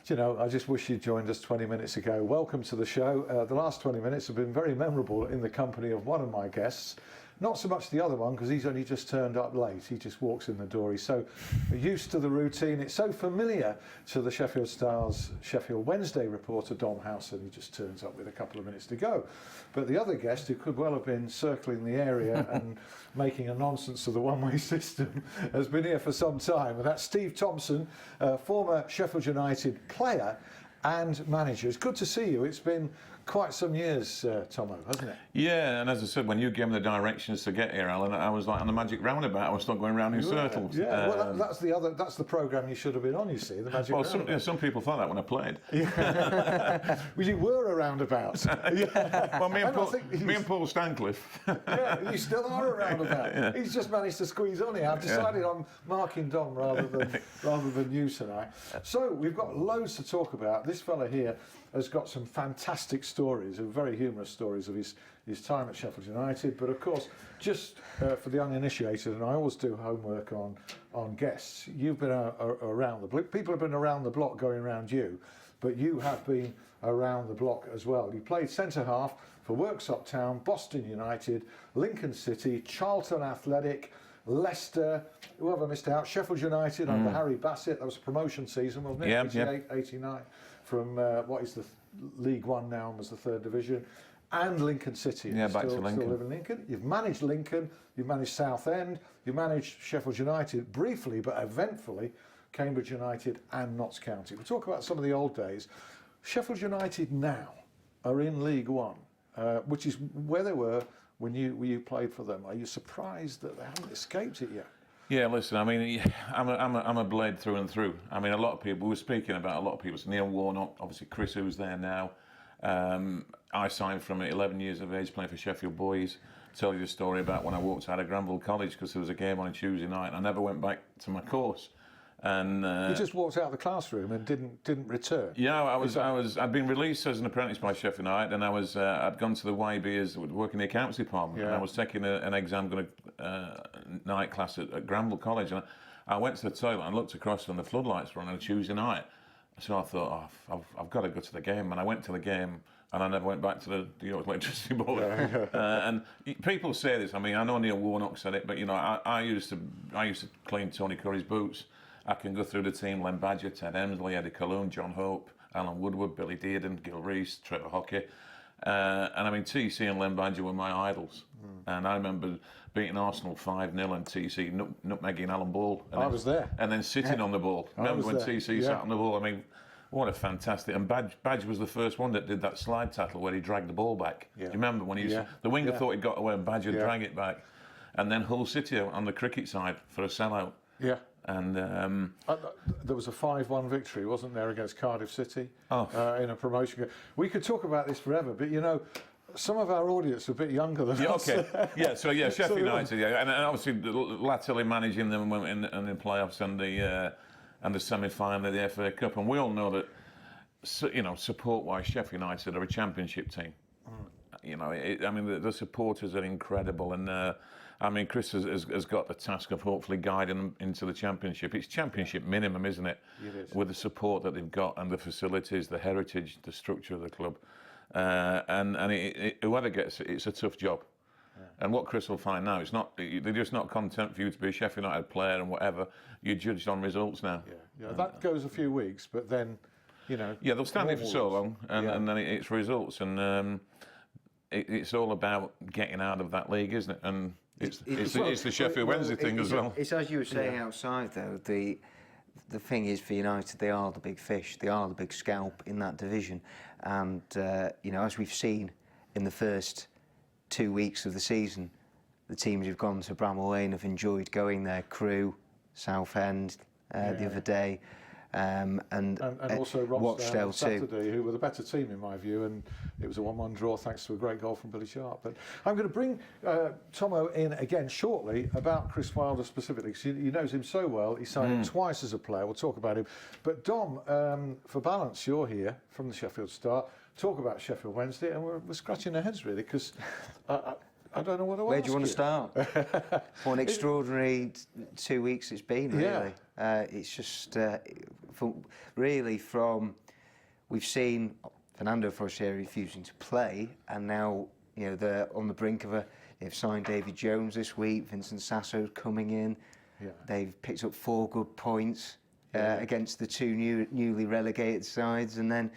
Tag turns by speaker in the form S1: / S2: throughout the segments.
S1: you know, I just wish you'd joined us 20 minutes ago. Welcome to the show. The last 20 minutes have been very memorable in the company of one of my guests. Not so much the other one, because he's only just turned up late. He just walks in the door. He's so used to the routine. It's so familiar to the Sheffield Star's Sheffield Wednesday reporter, Dom Howson. He just turns up with a couple of minutes to go. But the other guest, who could well have been circling the area and making a nonsense of the one-way system, has been here for some time. And that's Steve Thompson, former Sheffield United player and manager. It's good to see you. It's been quite some years, Tomo, hasn't it?
S2: Yeah, and as I said, when you gave me the directions to get here, Alan, I was like on the magic roundabout. I was still going round in circles.
S1: Yeah, well, that's the programme you should have been on, you see, the magic roundabout.
S2: Some people thought that when I played.
S1: Yeah. Well, you were a roundabout. Yeah.
S2: Well, me and Paul Stancliffe.
S1: Yeah, you still are a roundabout. Yeah. He's just managed to squeeze on here. I've decided I'm marking Dom rather than you tonight. So we've got loads to talk about. This fella here has got some fantastic stories, very humorous stories of his time at Sheffield United. But of course, just for the uninitiated, and I always do homework on guests, you've been around the block. People have been around the block going around you, but you have been around the block as well. You played centre-half for Worksop Town, Boston United, Lincoln City, Charlton Athletic, Leicester, who have I missed out? Sheffield United under Harry Bassett. That was a promotion season, wasn't it?
S2: Yeah,
S1: 88, 89. From what is the League One now and was the third division, and Lincoln City.
S2: Yeah, back to Lincoln.
S1: Still live in Lincoln. You've managed Lincoln, you've managed Southend, you managed Sheffield United briefly, but eventfully Cambridge United and Notts County. We'll talk about some of the old days. Sheffield United now are in League One, which is where they were when you played for them. Are you surprised that they haven't escaped it yet?
S2: Yeah, listen, I mean, I'm a blade through and through. I mean, a lot of people, we were speaking about a lot of people. So Neil Warnock, obviously Chris, who's there now. I signed from 11 years of age playing for Sheffield Boys. Tell you the story about when I walked out of Granville College because there was a game on a Tuesday night and I never went back to my course. And
S1: you just walked out of the classroom and didn't return.
S2: Yeah, I'd been released as an apprentice by Sheffield United, and I'd gone to the YB as working in the accounts department, and I was taking an exam, going to night class at Granville College, and I went to the toilet and looked across and the floodlights were on a Tuesday night. So I thought, I've got to go to the game, and I went to the game. And I never went back to the York Electricity Board. And people say this. I mean, I know Neil Warnock said it, but you know, I used to clean Tony Curry's boots. I can go through the team: Len Badger, Ted Emsley, Eddie Colquhoun, John Hope, Alan Woodward, Billy Dearden, Gil Rees, Trevor Hockey. And I mean, TC and Len Badger were my idols. And I remember beating Arsenal 5-0 and TC nutmegging Alan Ball.
S1: I was there.
S2: And then sitting on the ball. Remember when TC sat on the ball? I mean, what a fantastic... And Badge was the first one that did that slide tackle where he dragged the ball back. Yeah. Do you remember when the winger thought he got away and Badge would drag it back? And then Hull City on the cricket side for a sellout. Yeah. And
S1: there was a 5-1 victory, wasn't there, against Cardiff City in a promotion game. We could talk about this forever, but you know, some of our audience are a bit younger than us.
S2: Okay. Sheffield United, and obviously latterly managing them in the playoffs and the semi-final of the FA Cup, and we all know that, you know, support-wise, Sheffield United are a championship team. You know, I mean, the supporters are incredible, and I mean, Chris has got the task of hopefully guiding them into the championship. It's championship minimum, isn't it?
S1: It is.
S2: With the support that they've got and the facilities, the heritage, the structure of the club, and whoever gets it, it's a tough job. And what Chris will find now, they're just not content for you to be a Sheffield United player and whatever. You're judged on results now.
S1: Yeah. That goes a few weeks, but then, you know.
S2: Yeah, they'll stand it for so long, and then it's results, and it's all about getting out of that league, isn't it? And it's the Sheffield Wednesday thing as well.
S3: It's as you were saying outside, though. The thing is, for United, they are the big fish. They are the big scalp in that division, and you know, as we've seen in the first 2 weeks of the season, the teams who've gone to Bramall Lane have enjoyed going there. Crewe, Southend, the other day, and
S1: also
S3: Rochdale
S1: on Saturday, who were the better team in my view, and it was a 1-1 draw thanks to a great goal from Billy Sharp. But I'm going to bring Tomo in again shortly about Chris Wilder specifically, because he knows him so well. He signed him twice as a player. We'll talk about him. But Dom, for balance, you're here from the Sheffield Star. Talk about Sheffield Wednesday, and we're scratching our heads really, because I don't know what to
S3: Where
S1: ask
S3: do you want to start? What an extraordinary 2 weeks it's been, really. It's just, we've seen Fernando Forestieri refusing to play, and now, you know, they're on the brink of they've signed David Jones this week, Vincent Sasso's coming in.
S1: Yeah.
S3: They've picked up 4 good points against the 2 newly relegated sides, and then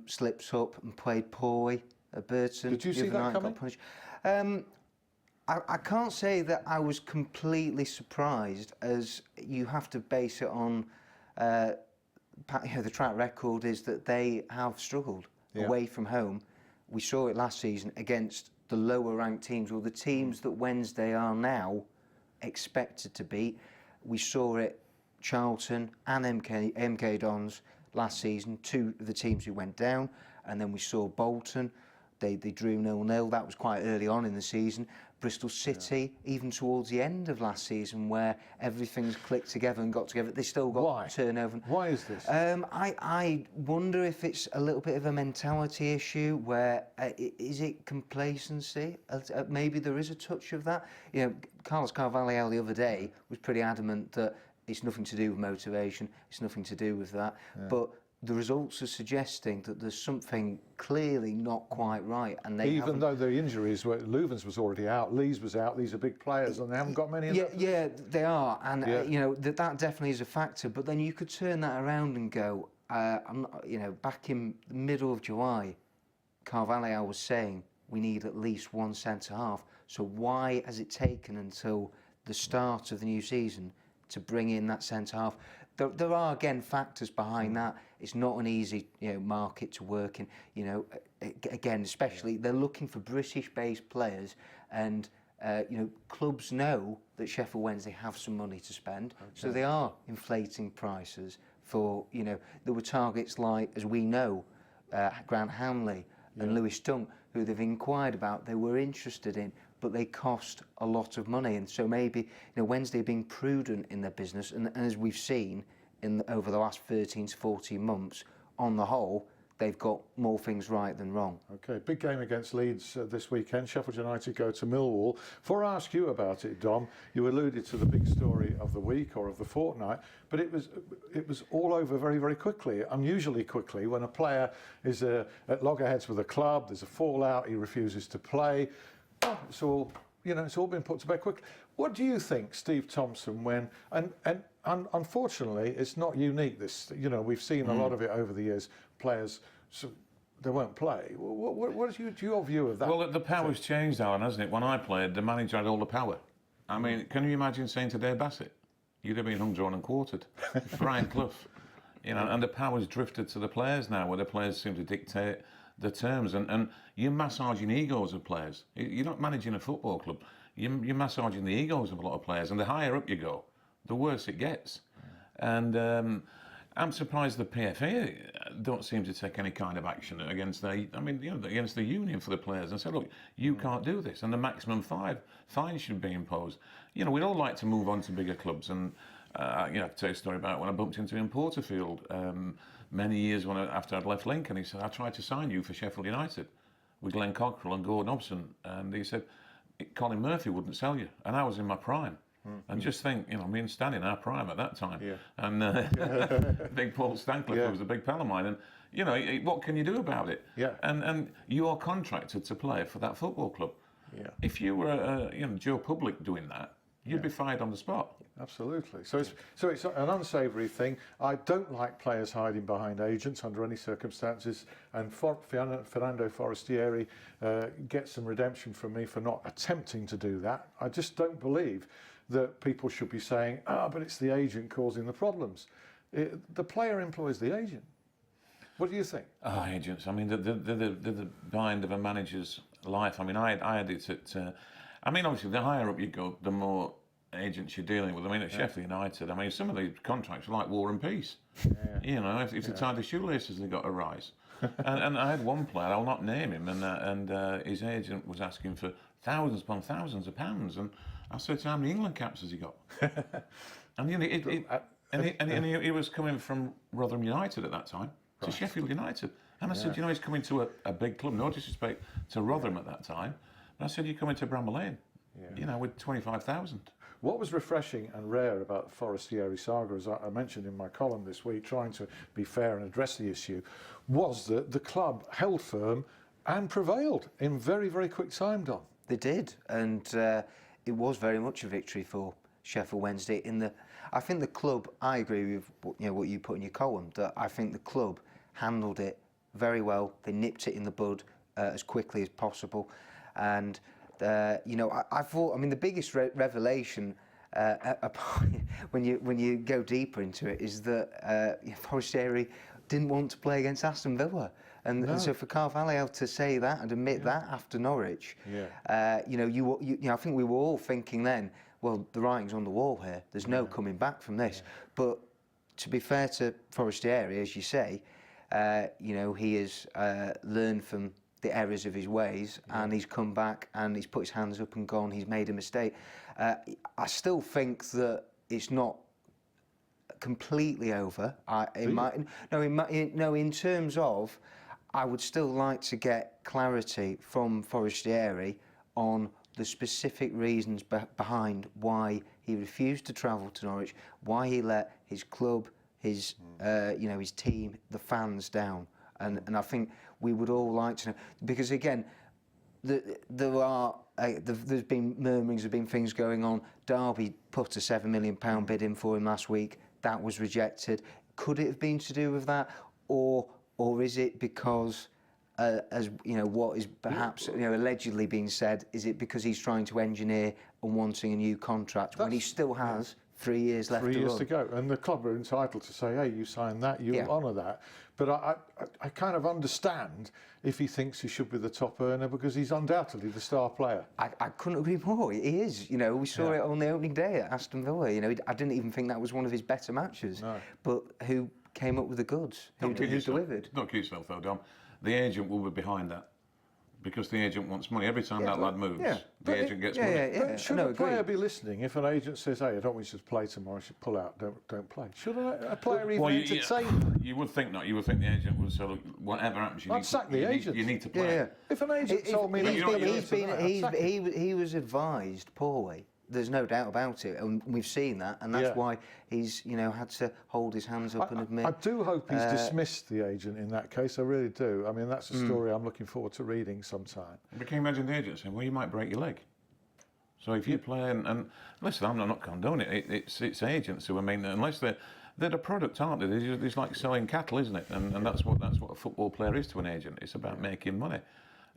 S3: slips up and played poorly at Burton.
S1: Did you see that coming?
S3: I can't say that I was completely surprised, as you have to base it on the track record is that they have struggled away from home. We saw it last season against the lower ranked teams, or the teams that Wednesday are now expected to beat. We saw it Charlton and MK Dons last season, 2 of the teams who went down, and then we saw Bolton. They drew 0-0. That was quite early on in the season. Bristol City, even towards the end of last season, where everything's clicked together and got together, they still got turnover.
S1: Why is this?
S3: I wonder if it's a little bit of a mentality issue, where is it complacency? Maybe there is a touch of that. You know, Carlos Carvalhal the other day was pretty adamant that it's nothing to do with motivation, it's nothing to do with that. But the results are suggesting that there's something clearly not quite right, and they
S1: even though the injuries were, Leuven's was already out, Lees was out. These are big players, and they haven't got many.
S3: Yeah, they are, and you know that definitely is a factor. But then you could turn that around and go, you know, back in the middle of July, Carvalhal was saying we need at least 1 centre half. So why has it taken until the start of the new season to bring in that centre half? There are again factors behind that. It's not an easy, you know, market to work in. You know, again, especially they're looking for British-based players, and you know, clubs know that Sheffield Wednesday have some money to spend, so they are inflating prices for. You know, there were targets like, as we know, Grant Hanley and Lewis Dunk, who they've inquired about. They were interested in, but they cost a lot of money, and so maybe, you know, Wednesday being prudent in their business, and as we've seen over the last 13 to 14 months, on the whole, they've got more things right than wrong.
S1: Okay, big game against Leeds this weekend. Sheffield United go to Millwall. Before I ask you about it, Dom, you alluded to the big story of the week or of the fortnight, but it was all over very, very quickly, unusually quickly. When a player is at loggerheads with a club, there's a fallout, he refuses to play. It's all, you know, it's all been put to bed quickly. What do you think, Steve Thompson, when and unfortunately it's not unique, this, you know, we've seen a lot of it over the years, players they won't play. What is your view of that?
S2: Well, the power's changed, Alan, hasn't it? When I played, the manager had all the power. I mean, can you imagine saying to Dave Bassett, you'd have been hung, drawn and quartered. Brian Clough, you know, and the power's drifted to the players now, where the players seem to dictate the terms, and you're massaging egos of players. You're not managing a football club. You're massaging the egos of a lot of players, and the higher up you go, the worse it gets. And I'm surprised the PFA don't seem to take any kind of action against against the union for the players, and say, look, you can't do this, and the maximum fine should be imposed. You know, we'd all like to move on to bigger clubs, and you know, I can tell you a story about when I bumped into him in Porterfield many years after I'd left Lincoln. He said, I tried to sign you for Sheffield United with Glenn Cockrell and Gordon Hobson, and he said, Colin Murphy wouldn't sell you, and I was in my prime. And just think, you know, me and Stan in our prime at that time, and big Paul Stancliffe, who was a big pal of mine, and you know, what can you do about it? And you are contracted to play for that football club. If you were, you know, Joe Public doing that, you'd be fired on the spot.
S1: Absolutely. So it's an unsavoury thing. I don't like players hiding behind agents under any circumstances. And Fernando Forestieri gets some redemption from me for not attempting to do that. I just don't believe that people should be saying, but it's the agent causing the problems. The player employs the agent. What do you think?
S2: Agents. I mean, the bind of a manager's life. I mean, I had it at. I mean, obviously, the higher up you go, the more agents you're dealing with. I mean, at Sheffield United, I mean, some of these contracts are like War and Peace. You know, if they tied the shoelaces, they got a rise. and I had one player, I'll not name him, and his agent was asking for thousands upon thousands of pounds, and I said to him, how many England caps has he got? And you know, he was coming from Rotherham United at that time to Sheffield United, and I said, you know, he's coming to a big club. No disrespect to Rotherham at that time, And I said, "You come into Bramall Lane, you know, with 25,000."
S1: What was refreshing and rare about the Forestieri saga, as I mentioned in my column this week, trying to be fair and address the issue, was that the club held firm and prevailed in very, very quick time, Dom.
S3: They did, and it was very much a victory for Sheffield Wednesday. I think the club, I agree with what you put in your column, that I think the club handled it very well. They nipped it in the bud as quickly as possible, and I thought, I mean, the biggest revelation when you go deeper into it is that Forestieri didn't want to play against Aston Villa. And so for Carvalho to say that and admit that after Norwich, I think we were all thinking then, well, the writing's on the wall here. There's no coming back from this. But to be fair to Forestieri, as you say, he has learned from the errors of his ways, and he's come back and he's put his hands up and gone. He's made a mistake. I still think that it's not completely over. In terms of, I would still like to get clarity from Forestieri on the specific reasons behind why he refused to travel to Norwich, why he let his club, his team, the fans down, and I think we would all like to know, because again, there's been murmurings, there's been things going on. Derby put a £7 million bid in for him last week. That was rejected. Could it have been to do with that, or is it because, as what is perhaps allegedly being said, is it because he's trying to engineer and wanting a new contract when he still has 3 years left?
S1: 3 years to go, and the club are entitled to say, "Hey, you signed that, you honour that." But I kind of understand if he thinks he should be the top earner, because he's undoubtedly the star player.
S3: I couldn't agree more. He is. We saw it on the opening day at Aston Villa. I didn't even think that was one of his better matches. No. But who came up with the goods? Who delivered?
S2: Don't kid yourself though, Dom. The agent will be behind that, because the agent wants money. Every time that lad moves, the agent gets money.
S1: But should a player be listening if an agent says, "Hey, I don't want you to play tomorrow, you should pull out, don't play"? Should a player even entertain?
S2: You would think not. You would think the agent would say, "Look, whatever happens, you need to play."
S1: If an agent told me
S3: he was advised poorly. There's no doubt about it, and we've seen that, and that's why he's had to hold his hands up and admit.
S1: I do hope he's dismissed the agent in that case. I really do. I mean, that's a story I'm looking forward to reading sometime.
S2: But can you imagine the agent saying, "Well, you might break your leg"? So if you play and listen, I'm not condoning it. It's agents who, I mean, unless they're a product, aren't they? It's like selling cattle, isn't it? And that's what a football player is to an agent. It's about making money.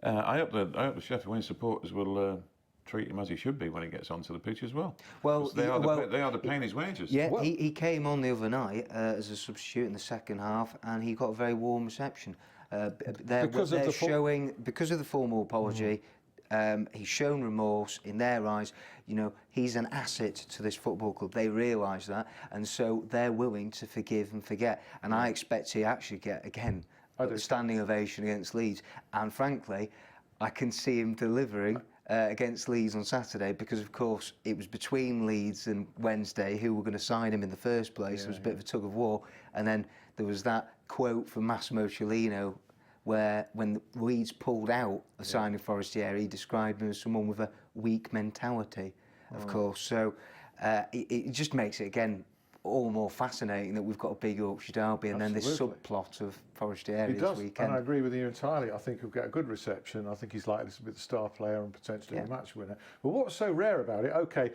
S2: I hope the Sheffield Wednesday supporters will treat him as he should be when he gets onto the pitch as well. Well, they are paying his wages.
S3: Yeah, he came on the other night as a substitute in the second half, and he got a very warm reception. Because of the formal apology, he's shown remorse in their eyes. He's an asset to this football club. They realise that, and so they're willing to forgive and forget. And I expect to actually get again a standing ovation against Leeds. And frankly, I can see him delivering against Leeds on Saturday, because of course it was between Leeds and Wednesday who were going to sign him in the first place. There was a bit of a tug of war, and then there was that quote from Massimo Cellino where, when Leeds pulled out of signing Forestieri, he described him as someone with a weak mentality, of course. So it just makes it again all more fascinating that we've got a big Yorkshire derby and then this subplot of Forestieri this weekend.
S1: And I agree with you entirely. I think he'll get a good reception. I think he's likely to be the star player and potentially a match winner. But what's so rare about it, okay,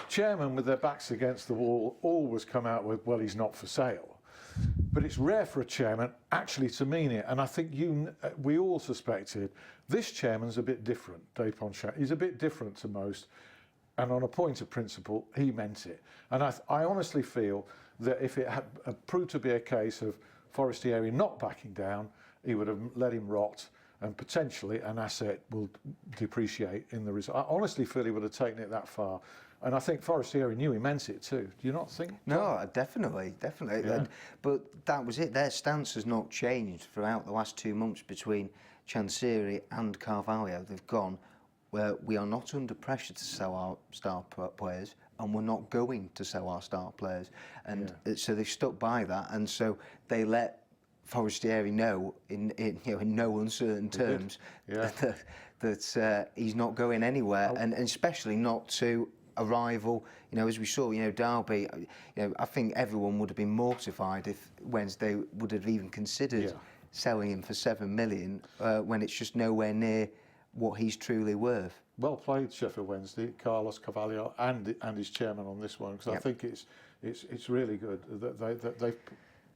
S1: chairmen with their backs against the wall always come out with, "Well, he's not for sale." But it's rare for a chairman actually to mean it. And I think we all suspected this chairman's a bit different, Dave Ponchat. He's a bit different to most. And on a point of principle, he meant it. And I honestly feel that if it had proved to be a case of Forestieri not backing down, he would have let him rot, and potentially an asset will depreciate in the result. I honestly feel he would have taken it that far. And I think Forestieri knew he meant it too. Do you not think?
S3: No, definitely. Yeah. But that was it. Their stance has not changed throughout the last 2 months between Chansiri and Carvalho. They've gone, where we are not under pressure to sell our star players, and we're not going to sell our star players. And so they stuck by that, and so they let Forestieri know in no uncertain terms that he's not going anywhere, and especially not to a rival. You know, as we saw, you know, Derby. You know, I think everyone would have been mortified if Wednesday would have even considered selling him for $7 million when it's just nowhere near what he's truly worth.
S1: Well played, Sheffield Wednesday, Carlos Carvalho and his chairman on this one, because I think it's really good that they've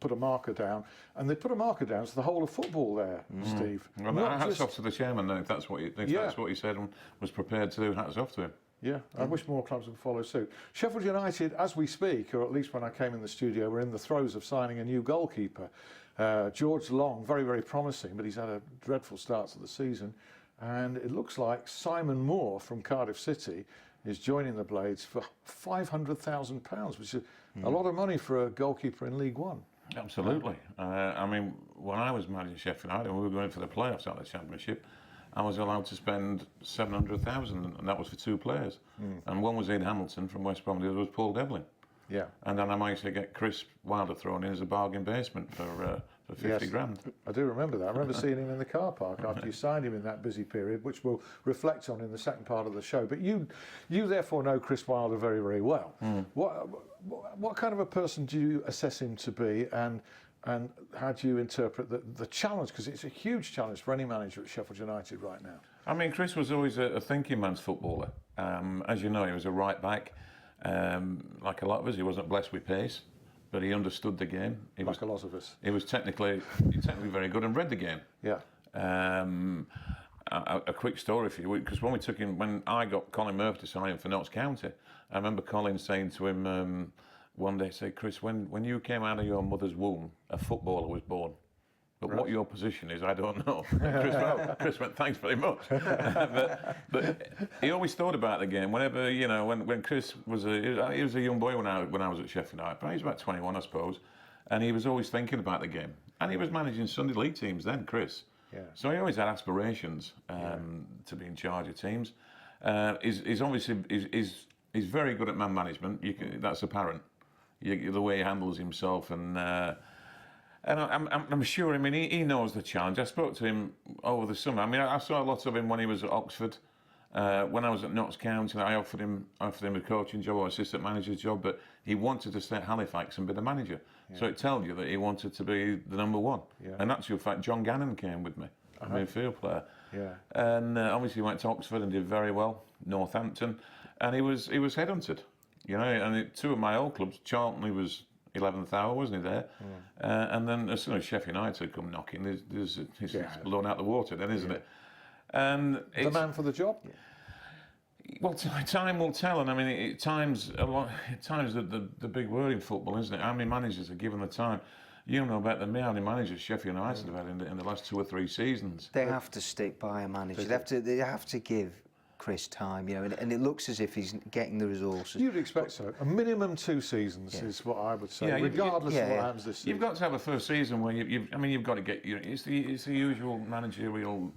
S1: put a marker down, and they put a marker down to the whole of football there, Steve.
S2: Well, hats off to the chairman, though, if that's what he said and was prepared to do. Hats off to him.
S1: Yeah, I wish more clubs would follow suit. Sheffield United, as we speak, or at least when I came in the studio, we're in the throes of signing a new goalkeeper. George Long, very, very promising, but he's had a dreadful start to the season. And it looks like Simon Moore from Cardiff City is joining the Blades for £500,000, which is a lot of money for a goalkeeper in League One.
S2: Absolutely. I mean, when I was managing Sheffield United, and we were going for the playoffs out of the Championship, I was allowed to spend £700,000, and that was for 2 players. And one was Ian Hamilton from West Brom, the other was Paul Devlin. Yeah. And then I managed to get Chris Wilder thrown in as a bargain basement for 50 grand.
S1: I do remember that. I remember seeing him in the car park after you signed him in that busy period, which we'll reflect on in the second part of the show. But you therefore know Chris Wilder very, very well. What kind of a person do you assess him to be, and how do you interpret the challenge? Because it's a huge challenge for any manager at Sheffield United right now.
S2: I mean, Chris was always a thinking man's footballer. As you know, he was a right back. Like a lot of us, he wasn't blessed with pace, but he understood the game.
S1: A lot of us.
S2: He was technically very good and read the game. Yeah. A quick story for you, because when I got Colin Murphy to sign him for Notts County, I remember Colin saying to him one day, say, Chris, when you came out of your mother's womb, a footballer was born. But what your position is, I don't know. Chris went, thanks very much. but he always thought about the game. Whenever, you know, when Chris was he was a young boy when I was at Sheffield United. He was about 21, I suppose. And he was always thinking about the game. And he was managing Sunday League teams then, Chris. Yeah. So he always had aspirations to be in charge of teams. He's obviously he's very good at man management. That's apparent. The way he handles himself and I'm sure, I mean, he knows the challenge. I spoke to him over the summer. I mean, I saw a lot of him when he was at Oxford. When I was at Notts County, I offered him a coaching job or assistant manager's job, but he wanted to stay at Halifax and be the manager. Yeah. So it tells you that he wanted to be the number one. Yeah. And actually, in fact, John Gannon came with me, a midfield player. Yeah. And obviously he went to Oxford and did very well, Northampton, and he was headhunted. You know, and 2 of my old clubs, Charlton, he was 11th hour, wasn't he there? And then as soon as Sheffield United come knocking, it's blown out the water then, isn't it? And
S1: the man for the job?
S2: Well, time will tell, and I mean, time's the big word in football, isn't it? How many managers are given the time? You know better than me how many managers Sheffield United have had in the last 2 or 3 seasons.
S3: They have to stick by a manager. They have to give Chris time, you know, and it looks as if he's getting the resources.
S1: You'd expect so. A minimum 2 seasons is what I would say, regardless of what happens this season.
S2: You've got to have a first season where you've got to get it's the usual managerial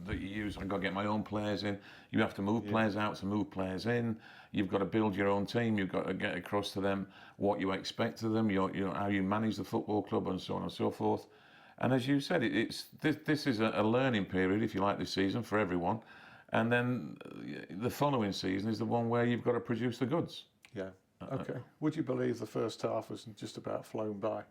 S2: that you use. I've got to get my own players in. You have to move players out to move players in. You've got to build your own team. You've got to get across to them what you expect of them. How you manage the football club and so on and so forth. And as you said, this is a learning period, if you like, this season for everyone. And then the following season is the one where you've got to produce the goods.
S1: Yeah. Okay. Would you believe the first half was just about flown by?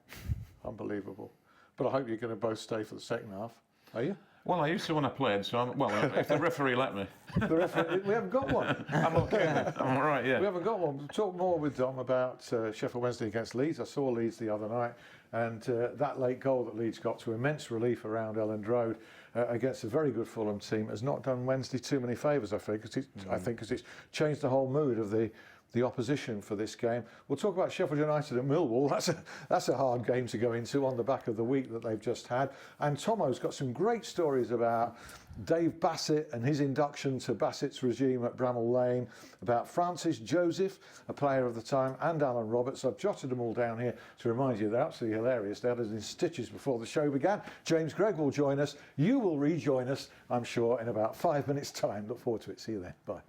S1: Unbelievable. But I hope you're going to both stay for the second half. Are you?
S2: Well, I used to when I played, so if the referee let me.
S1: We haven't got one.
S2: I'm okay then. I'm all right, yeah.
S1: We haven't got one. We'll talk more with Dom about Sheffield Wednesday against Leeds. I saw Leeds the other night, and that late goal that Leeds got to immense relief around Elland Road against a very good Fulham team has not done Wednesday too many favours, I think, because it's changed the whole mood of the opposition for this game. We'll talk about Sheffield United at Millwall. That's a hard game to go into on the back of the week that they've just had. And Tomo's got some great stories about Dave Bassett and his induction to Bassett's regime at Bramall Lane, about Francis Joseph, a player of the time, and Alan Roberts. I've jotted them all down here to remind you they're absolutely hilarious. They had us in stitches before the show began. James Gregg will join us. You will rejoin us, I'm sure, in about 5 minutes' time. Look forward to it. See you then. Bye.